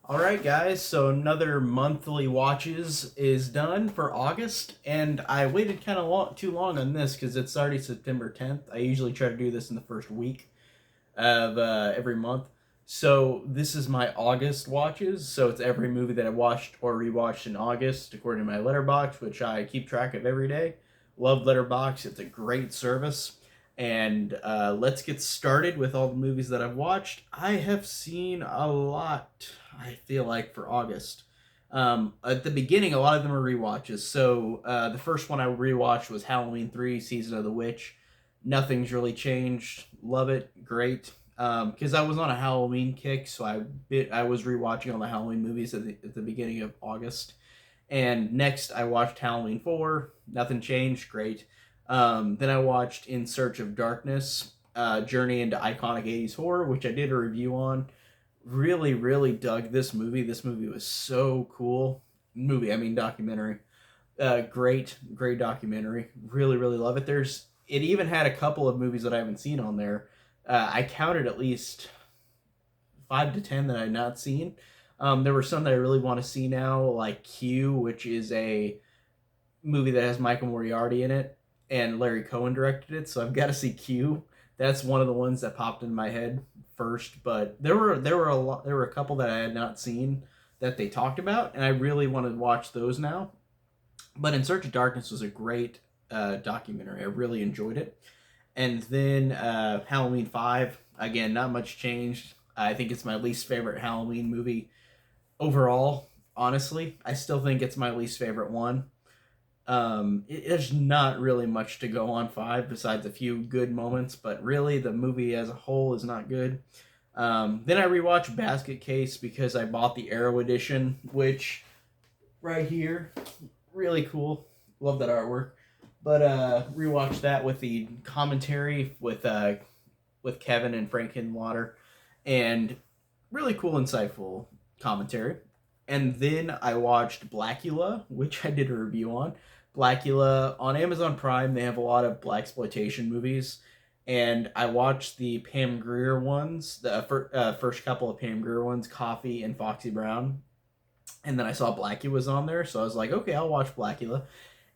All right, guys. So another monthly watches is done for August, and I waited kind of too long on this because it's already September 10th. I usually try to do this in the first week of every month. So this is my August watches. So it's every movie that I watched or rewatched in August, according to my Letterbox, which I keep track of every day. Love Letterbox. It's a great service. And let's get started with all the movies that I've watched. I have seen a lot, I feel like, for August. At the beginning, a lot of them are rewatches. So the first one I rewatched was Halloween 3 Season of the Witch. Nothing's really changed. Love it. Great. Because I was on a Halloween kick, so I was rewatching all the Halloween movies at the beginning of August. And next, I watched Halloween 4. Nothing changed. Great. Then I watched In Search of Darkness, Journey into Iconic 80s Horror, which I did a review on. Really, really dug this movie. This movie was so cool. Documentary. Great documentary. Really, really love it. It even had a couple of movies that I haven't seen on there. I counted at least 5 to 10 that I had not seen. There were some that I really want to see now, like Q, which is a movie that has Michael Moriarty in it, and Larry Cohen directed it. So I've got to see Q. That's one of the ones that popped in my head first. But there were a couple that I had not seen that they talked about, and I really want to watch those now. But In Search of Darkness was a great documentary. I really enjoyed it. And then Halloween 5, again, not much changed. I think it's my least favorite Halloween movie overall, honestly. I still think it's my least favorite one. There's not really much to go on 5 besides a few good moments, but really the movie as a whole is not good. Then I rewatched Basket Case because I bought the Arrow edition, which right here, really cool. Love that artwork. But rewatched that with the commentary with Kevin and Frank Hiddenwater, and really cool, insightful commentary. And then I watched Blackula, which I did a review on. Blackula on Amazon Prime. They have a lot of blaxploitation movies, and I watched the Pam Grier ones, the first couple of Pam Grier ones, Coffee and Foxy Brown, and then I saw Blackula was on there, so I was like, okay, I'll watch Blackula,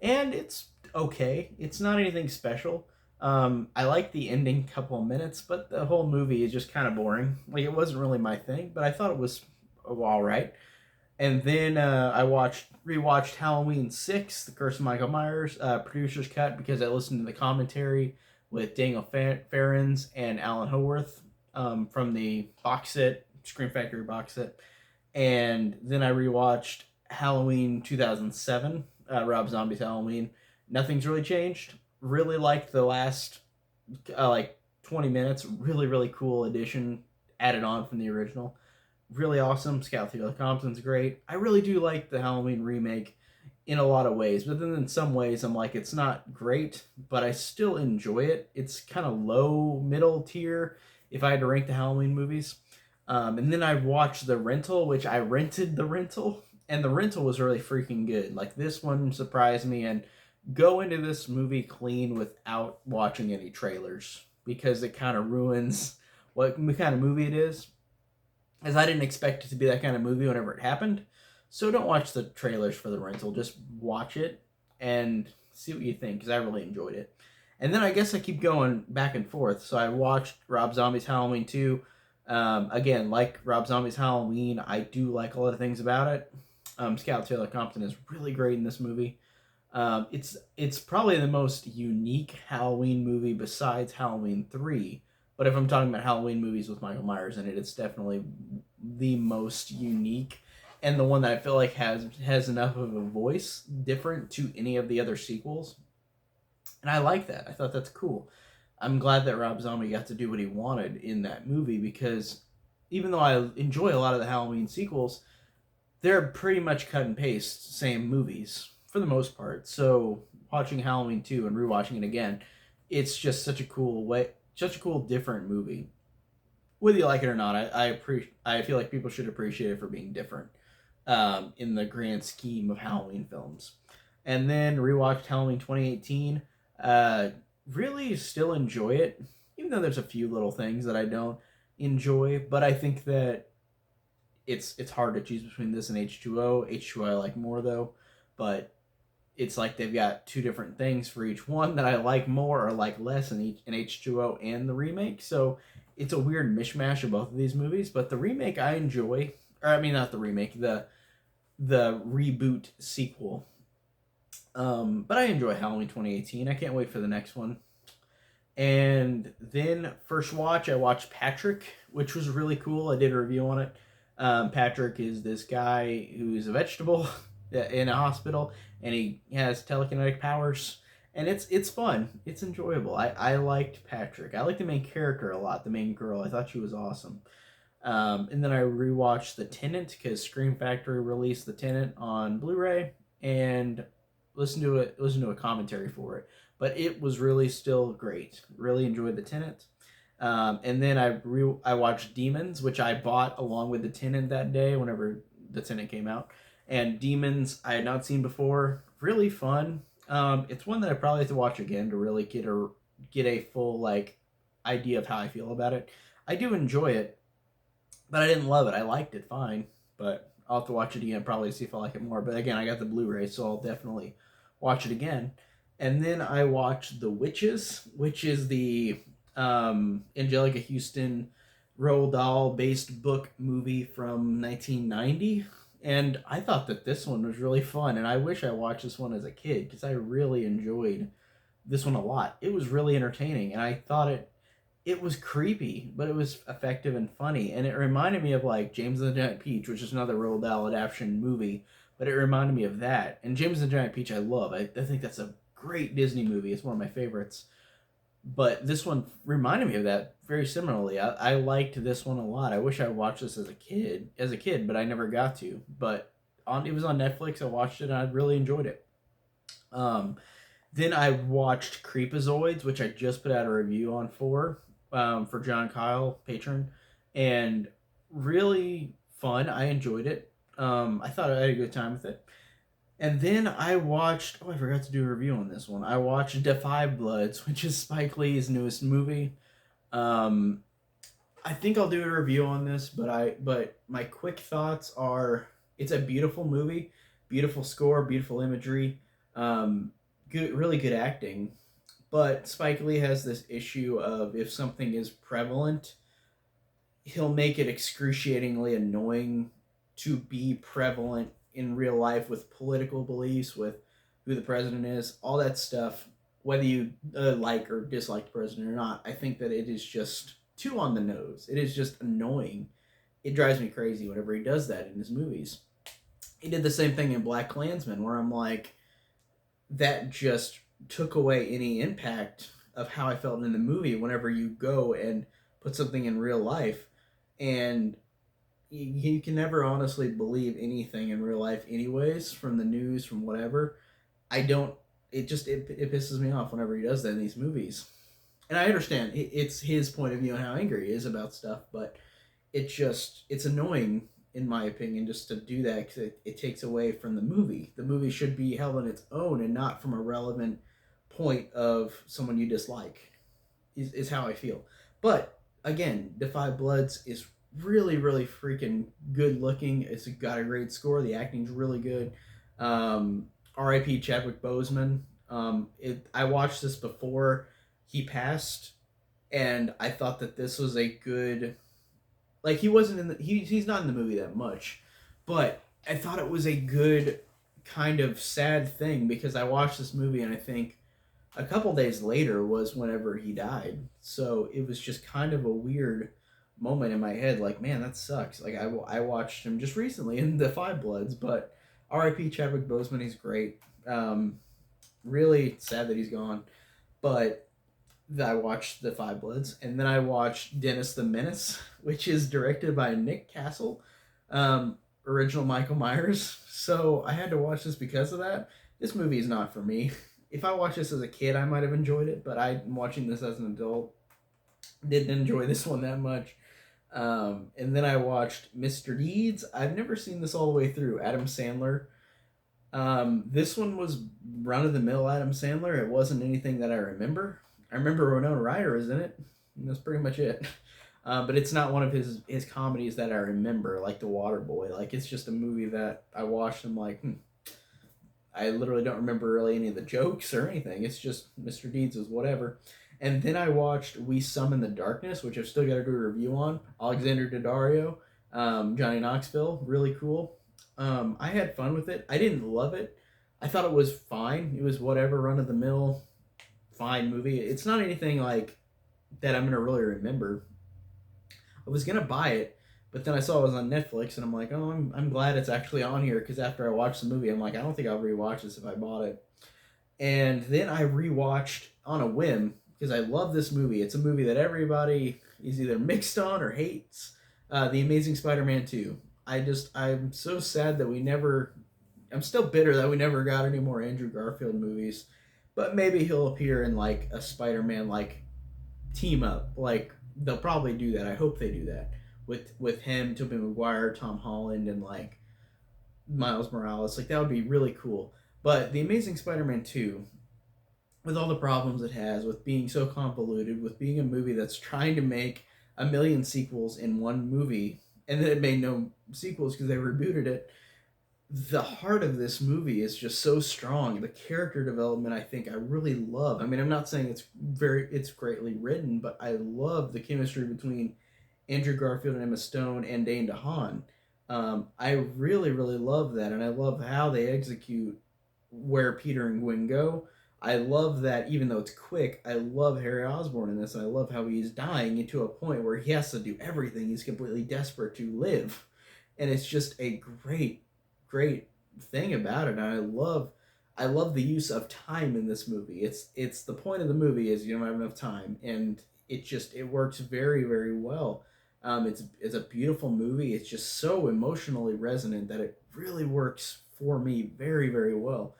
and it's okay. It's not anything special. I like the ending couple of minutes, but the whole movie is just kind of boring. Like it wasn't really my thing, but I thought it was all right. And then I rewatched Halloween 6, The Curse of Michael Myers, producer's cut, because I listened to the commentary with Daniel Farrens and Alan Howarth from the box set, Scream Factory box set. And then I rewatched Halloween 2007, Rob Zombie's Halloween. Nothing's really changed. Really liked the last like 20 minutes. Really, really cool addition added on from the original. Really awesome. Scout Taylor Compton's great. I really do like the Halloween remake in a lot of ways, but then in some ways I'm like, it's not great, but I still enjoy it. It's kind of low, middle tier if I had to rank the Halloween movies. And then I watched The Rental, which I rented The Rental, and The Rental was really freaking good. Like this one surprised me, and go into this movie clean without watching any trailers because it kind of ruins what kind of movie it is. As I didn't expect it to be that kind of movie whenever it happened. So don't watch the trailers for The Rental. Just watch it and see what you think because I really enjoyed it. And then I guess I keep going back and forth. So I watched Rob Zombie's Halloween 2. Again, like Rob Zombie's Halloween, I do like a lot of things about it. Scout Taylor Compton is really great in this movie. It's probably the most unique Halloween movie besides Halloween 3. But if I'm talking about Halloween movies with Michael Myers in it, it's definitely the most unique and the one that I feel like has enough of a voice different to any of the other sequels. And I like that. I thought that's cool. I'm glad that Rob Zombie got to do what he wanted in that movie because even though I enjoy a lot of the Halloween sequels, they're pretty much cut and paste same movies for the most part. So watching Halloween 2 and rewatching it again, it's just such a cool different movie. Whether you like it or not, I feel like people should appreciate it for being different in the grand scheme of Halloween films. And then rewatched Halloween 2018. Really still enjoy it, even though there's a few little things that I don't enjoy. But I think that it's hard to choose between this and H2O. H2O I like more though, but it's like they've got two different things for each one that I like more or like less in H2O and the remake. So it's a weird mishmash of both of these movies. But the remake I enjoy, or I mean not the remake, the reboot sequel. But I enjoy Halloween 2018. I can't wait for the next one. And then first watch, I watched Patrick, which was really cool. I did a review on it. Patrick is this guy who's a vegetable in a hospital, and he has telekinetic powers, and it's fun. It's enjoyable. I liked Patrick. I liked the main character a lot. The main girl. I thought she was awesome. And then I rewatched The Tenant because Scream Factory released The Tenant on Blu-ray, and listen to a commentary for it. But it was really still great. Really enjoyed The Tenant. And then I watched Demons, which I bought along with The Tenant that day whenever The Tenant came out. And Demons I had not seen before. Really fun. It's one that I probably have to watch again to really get a full like idea of how I feel about it. I do enjoy it, but I didn't love it. I liked it fine, but I'll have to watch it again probably to see if I like it more. But again, I got the Blu-ray, so I'll definitely watch it again. And then I watched The Witches, which is the Angelica Houston Roald Dahl based book movie from 1990. And I thought that this one was really fun, and I wish I watched this one as a kid because I really enjoyed this one a lot. It was really entertaining, and I thought it was creepy, but it was effective and funny. And it reminded me of like James and the Giant Peach, which is another Roald Dahl adaptation movie, but it reminded me of that. And James and the Giant Peach I love. I think that's a great Disney movie. It's one of my favorites. But this one reminded me of that very similarly. I liked this one a lot. I wish I watched this as a kid, but I never got to. But it was on Netflix. I watched it and I really enjoyed it. Um, then I watched Creepazoids, which I just put out a review on for John Kyle, patron, and really fun. I enjoyed it. I thought I had a good time with it. And then I watched. Oh, I forgot to do a review on this one. I watched Da 5 Bloods, which is Spike Lee's newest movie. Um, I think I'll do a review on this, but my quick thoughts are: it's a beautiful movie, beautiful score, beautiful imagery, good, really good acting. But Spike Lee has this issue of if something is prevalent, he'll make it excruciatingly annoying to be prevalent in real life with political beliefs, with who the president is, all that stuff. Whether you like or dislike the president or not, I think that it is just too on the nose. It is just annoying. It drives me crazy whenever he does that in his movies. He did the same thing in Black Klansman, where I'm like, that just took away any impact of how I felt in the movie whenever you go and put something in real life. And you can never honestly believe anything in real life anyways, from the news, from whatever. I don't, it pisses me off whenever he does that in these movies. And I understand it's his point of view and how angry he is about stuff, but it's annoying in my opinion just to do that because it takes away from the movie. The movie should be held on its own and not from a relevant point of someone you dislike, is how I feel. But again, Da 5 Bloods is really, really freaking good looking. It's got a great score. The acting's really good. R.I.P. Chadwick Boseman. I watched this before he passed, and I thought that this was a good. Like he wasn't in the he's not in the movie that much, but I thought it was a good kind of sad thing because I watched this movie and I think a couple days later was whenever he died. So it was just kind of a weird moment in my head. Like, man, that sucks. Like I watched him just recently in Da 5 Bloods, but R.I.P. Chadwick Boseman. He's great. Really sad that he's gone, but I watched Da 5 Bloods, and then I watched Dennis the Menace, which is directed by Nick Castle, original Michael Myers. So I had to watch this because of that. This movie is not for me. If I watched this as a kid, I might have enjoyed it, but I'm watching this as an adult. Didn't enjoy this one that much. And then I watched Mr. Deeds. I've never seen this all the way through. Adam Sandler. This one was run-of-the-mill Adam Sandler. It wasn't anything that I remember. I remember Winona Ryder was in it. And that's pretty much it. But it's not one of his comedies that I remember, like The Waterboy. Like it's just a movie that I watched and I'm like, I literally don't remember really any of the jokes or anything. It's just Mr. Deeds was whatever. And then I watched We Summon the Darkness, which I've still got to do a review on. Alexander Daddario, Johnny Knoxville, really cool. I had fun with it. I didn't love it. I thought it was fine. It was whatever, run of the mill, fine movie. It's not anything like that I'm gonna really remember. I was gonna buy it, but then I saw it was on Netflix, and I'm like, oh, I'm glad it's actually on here because after I watched the movie, I'm like, I don't think I'll rewatch this if I bought it. And then I rewatched on a whim because I love this movie. It's a movie that everybody is either mixed on or hates. The Amazing Spider-Man 2. I'm so sad that we never. I'm still bitter that we never got any more Andrew Garfield movies, but maybe he'll appear in like a Spider-Man like team up. Like they'll probably do that. I hope they do that with him, Tobey Maguire, Tom Holland, and like Miles Morales. Like that would be really cool. But The Amazing Spider-Man 2, with all the problems it has, with being so convoluted, with being a movie that's trying to make a million sequels in one movie, and then it made no sequels because they rebooted it. The heart of this movie is just so strong. The character development, I think, I really love. I mean, I'm not saying it's greatly written, but I love the chemistry between Andrew Garfield and Emma Stone and Dane DeHaan. I really, really love that, and I love how they execute where Peter and Gwen go. I love that even though it's quick, I love Harry Osborn in this, and I love how he's dying into a point where he has to do everything. He's completely desperate to live, and it's just a great thing about it. And I love the use of time in this movie. It's the point of the movie is you don't have enough time, and it works very very well. It's a beautiful movie. It's just so emotionally resonant that it really works for me very very well.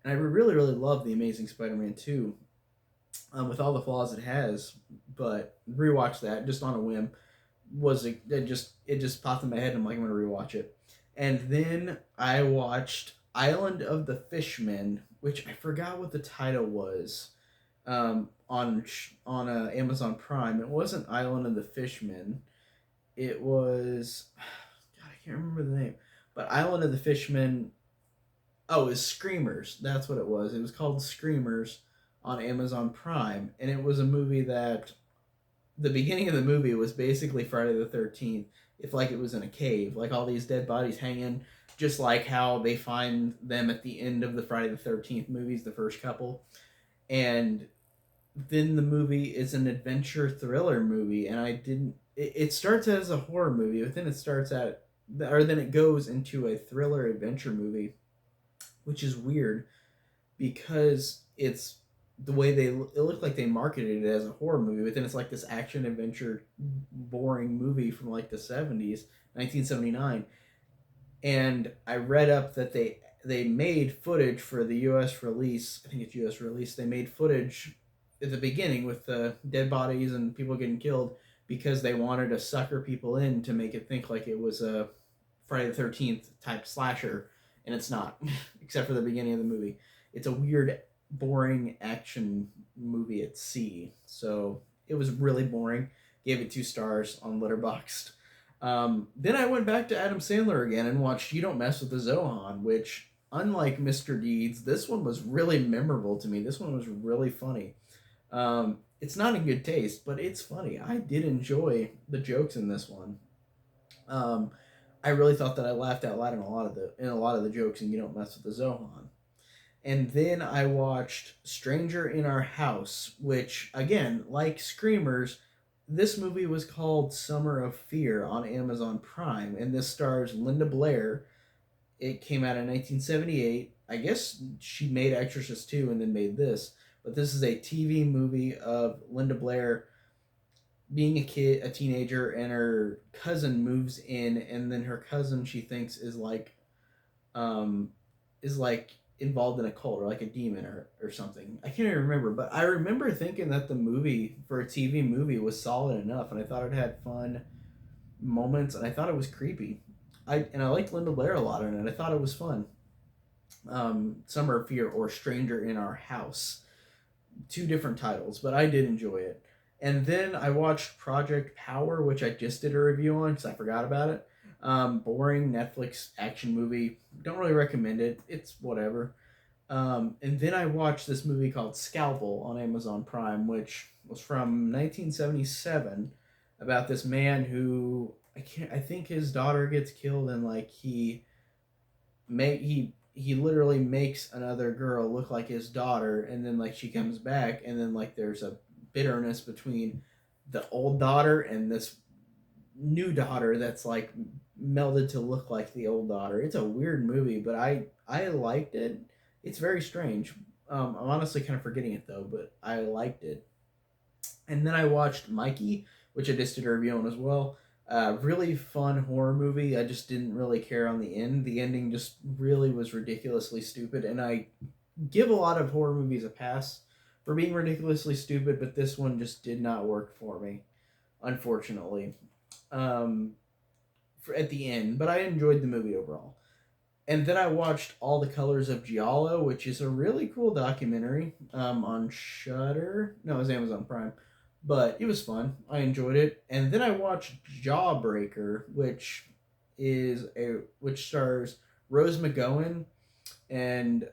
And I really really love the Amazing Spider-Man 2, with all the flaws it has. But rewatch that just on a whim it just popped in my head. And I'm like, I'm gonna rewatch it. And then I watched Island of the Fishmen, which I forgot what the title was, on Amazon Prime. It wasn't Island of the Fishmen. It was God, I can't remember the name. But Island of the Fishmen. Oh, it was Screamers. That's what it was. It was called Screamers on Amazon Prime, and it was a movie that the beginning of the movie was basically Friday the 13th, if like it was in a cave, like all these dead bodies hanging, just like how they find them at the end of the Friday the 13th movies, the first couple. And then the movie is an adventure thriller movie, and it starts as a horror movie, but then then it goes into a thriller adventure movie, which is weird because it's the way it looked like they marketed it as a horror movie, but then it's like this action adventure boring movie from like the 70s, 1979. And I read up that they made footage for the US release. I think it's US release. They made footage at the beginning with the dead bodies and people getting killed because they wanted to sucker people in to make it think like it was a Friday the 13th type slasher, and it's not, except for the beginning of the movie. It's a weird, boring action movie at sea. So it was really boring. Gave it 2 stars on Letterboxd. Then I went back to Adam Sandler again and watched You Don't Mess with the Zohan, which, unlike Mr. Deeds, this one was really memorable to me. This one was really funny. It's not in good taste, but it's funny. I did enjoy the jokes in this one. Um, I really thought that I laughed out loud in a lot of the jokes in You Don't Mess with the Zohan. And then I watched Stranger in Our House, which again, like Screamers, this movie was called Summer of Fear on Amazon Prime, and this stars Linda Blair. It came out in 1978. I guess she made Exorcist 2 and then made this, but this is a TV movie of Linda Blair being a teenager, and her cousin moves in, and then her cousin she thinks um, is like involved in a cult or like a demon or something. I can't even remember, but I remember thinking that the movie for a TV movie was solid enough, and I thought it had fun moments, and I thought it was creepy. I liked Linda Blair a lot in it. I thought it was fun. Summer of Fear or Stranger in Our House, two different titles, but I did enjoy it. And then I watched Project Power, which I just did a review on because I forgot about it. Boring Netflix action movie. Don't really recommend it. It's whatever. And then I watched this movie called Scalpel on Amazon Prime, which was from 1977, about this man who I think his daughter gets killed, and like he literally makes another girl look like his daughter, and then like she comes back, and then like there's a bitterness between the old daughter and this new daughter that's like melded to look like the old daughter. It's a weird movie, but I liked it. It's very strange. I'm honestly kind of forgetting it though, but I liked it. And then I watched Mikey, which I just did a review on as well. Really fun horror movie. I just didn't really care on the end. The ending just really was ridiculously stupid, and I give a lot of horror movies a pass for being ridiculously stupid, but this one just did not work for me, unfortunately. Um, at the end, but I enjoyed the movie overall. And then I watched All the Colors of Giallo, which is a really cool documentary on Shudder. No, it was Amazon Prime, but it was fun. I enjoyed it. And then I watched Jawbreaker, which stars Rose McGowan and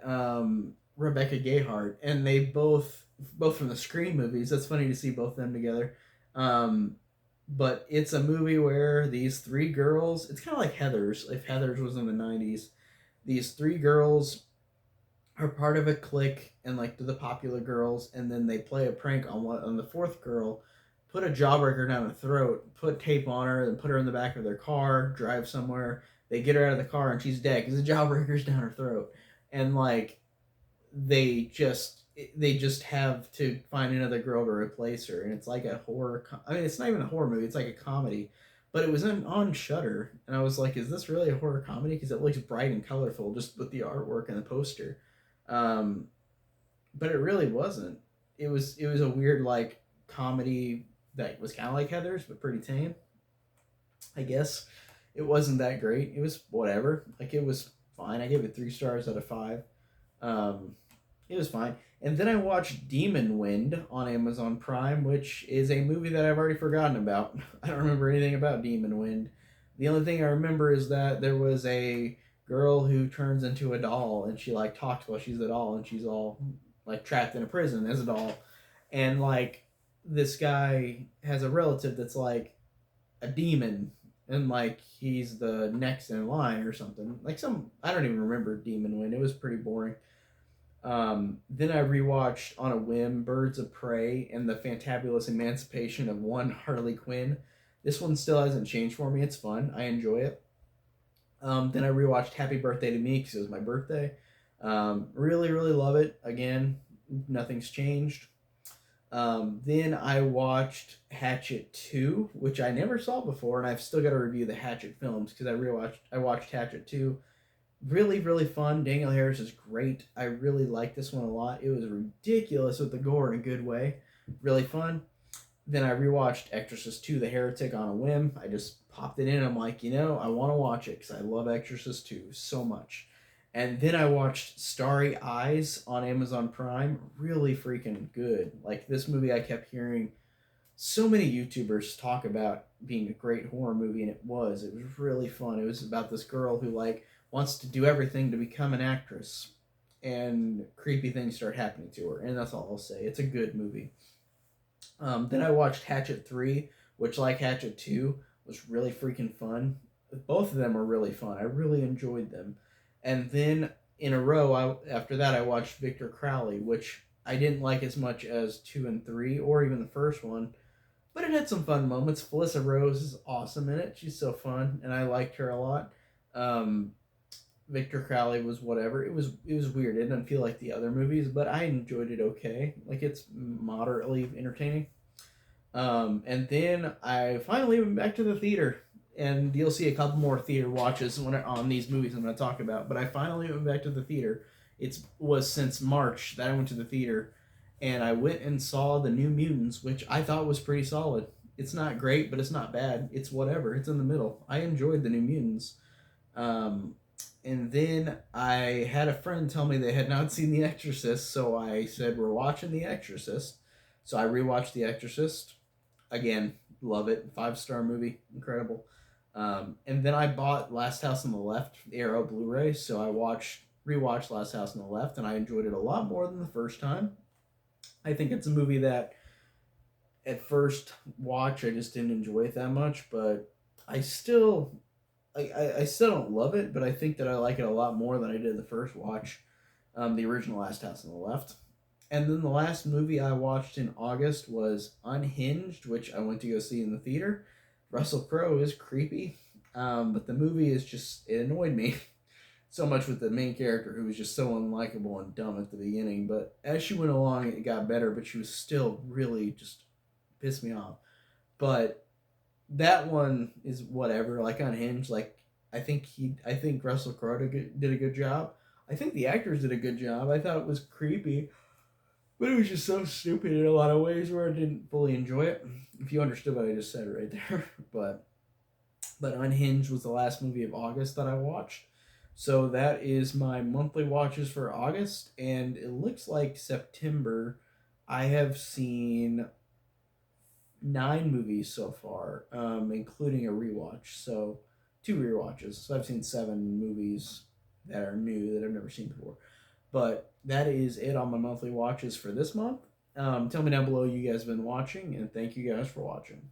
Rebecca Gayheart, and they both from the Scream movies. That's funny to see both of them together. Um, but it's a movie where these three girls, it's kind of like Heathers, if Heathers was in the 90s. These three girls are part of a clique, and like to the popular girls, and then they play a prank on the fourth girl, put a jawbreaker down her throat, put tape on her, and put her in the back of their car, drive somewhere. They get her out of the car, and she's dead because the jawbreaker's down her throat. And like they just they just have to find another girl to replace her, and it's like a horror. I mean, it's not even a horror movie; it's like a comedy. But it was on Shutter, and I was like, "Is this really a horror comedy?" Because it looks bright and colorful, just with the artwork and the poster. Um, but it really wasn't. It was a weird like comedy that was kind of like Heather's, but pretty tame. I guess it wasn't that great. It was whatever. Like it was fine. I gave it 3 stars out of 5. Um, it was fine. And then I watched Demon Wind on Amazon Prime, which is a movie that I've already forgotten about. I don't remember anything about Demon Wind. The only thing I remember is that there was a girl who turns into a doll, and she like talks while she's a doll, and she's all like trapped in a prison as a doll. And like this guy has a relative that's like a demon, and like he's the next in line or something. Like some I don't even remember Demon Wind. It was pretty boring. Then I rewatched on a whim Birds of Prey and the Fantabulous Emancipation of One Harley Quinn. This one still hasn't changed for me. It's fun. I enjoy it. Then I rewatched Happy Birthday to Me because it was my birthday. Really, really love it. Again, nothing's changed. Then I watched Hatchet 2, which I never saw before, and I've still got to review the Hatchet films because I watched Hatchet 2. Really, really fun. Daniel Harris is great. I really like this one a lot. It was ridiculous with the gore in a good way. Really fun. Then I rewatched Exorcist 2, The Heretic on a whim. I just popped it in. I'm like, I want to watch it because I love Exorcist 2 so much. And then I watched Starry Eyes on Amazon Prime. Really freaking good. Like this movie, I kept hearing so many YouTubers talk about being a great horror movie, and it was. It was really fun. It was about this girl who like wants to do everything to become an actress, and creepy things start happening to her. And that's all I'll say. It's a good movie. Then I watched Hatchet 3, which, like Hatchet 2, was really freaking fun. Both of them were really fun. I really enjoyed them. And then in a row, after that, I watched Victor Crowley, which I didn't like as much as 2 and 3, or even the first one, but it had some fun moments. Felissa Rose is awesome in it. She's so fun, and I liked her a lot. Um, Victor Crowley was whatever. It was weird. It didn't feel like the other movies, but I enjoyed it okay. Like it's moderately entertaining. And then I finally went back to the theater, and you'll see a couple more theater watches on these movies I'm going to talk about. But I finally went back to the theater. It was since March that I went to the theater, and I went and saw The New Mutants, which I thought was pretty solid. It's not great, but it's not bad. It's whatever. It's in the middle. I enjoyed The New Mutants. Um, and then I had a friend tell me they had not seen The Exorcist, so I said, "We're watching The Exorcist." So I rewatched The Exorcist. Again, love it. 5-star movie, incredible. And then I bought Last House on the Left, the Arrow Blu-ray, so I rewatched Last House on the Left, and I enjoyed it a lot more than the first time. I think it's a movie that at first watch I just didn't enjoy it that much, but I still I still don't love it, but I think that I like it a lot more than I did the first watch, the original Last House on the Left. And then the last movie I watched in August was Unhinged, which I went to go see in the theater. Russell Crowe is creepy, but the movie is just, it annoyed me so much with the main character who was just so unlikable and dumb at the beginning. But as she went along, it got better, but she was still really just pissed me off. But that one is whatever. Like Unhinged, like I think Russell Crowe did a good job. I think the actors did a good job. I thought it was creepy, but it was just so stupid in a lot of ways where I didn't fully enjoy it. If you understood what I just said right there, but Unhinged was the last movie of August that I watched. So that is my monthly watches for August, and it looks like September. I have seen 9 movies so far, including a rewatch. So 2 rewatches. So I've seen 7 movies that are new that I've never seen before. But that is it on my monthly watches for this month. Tell me down below you guys have been watching, and thank you guys for watching.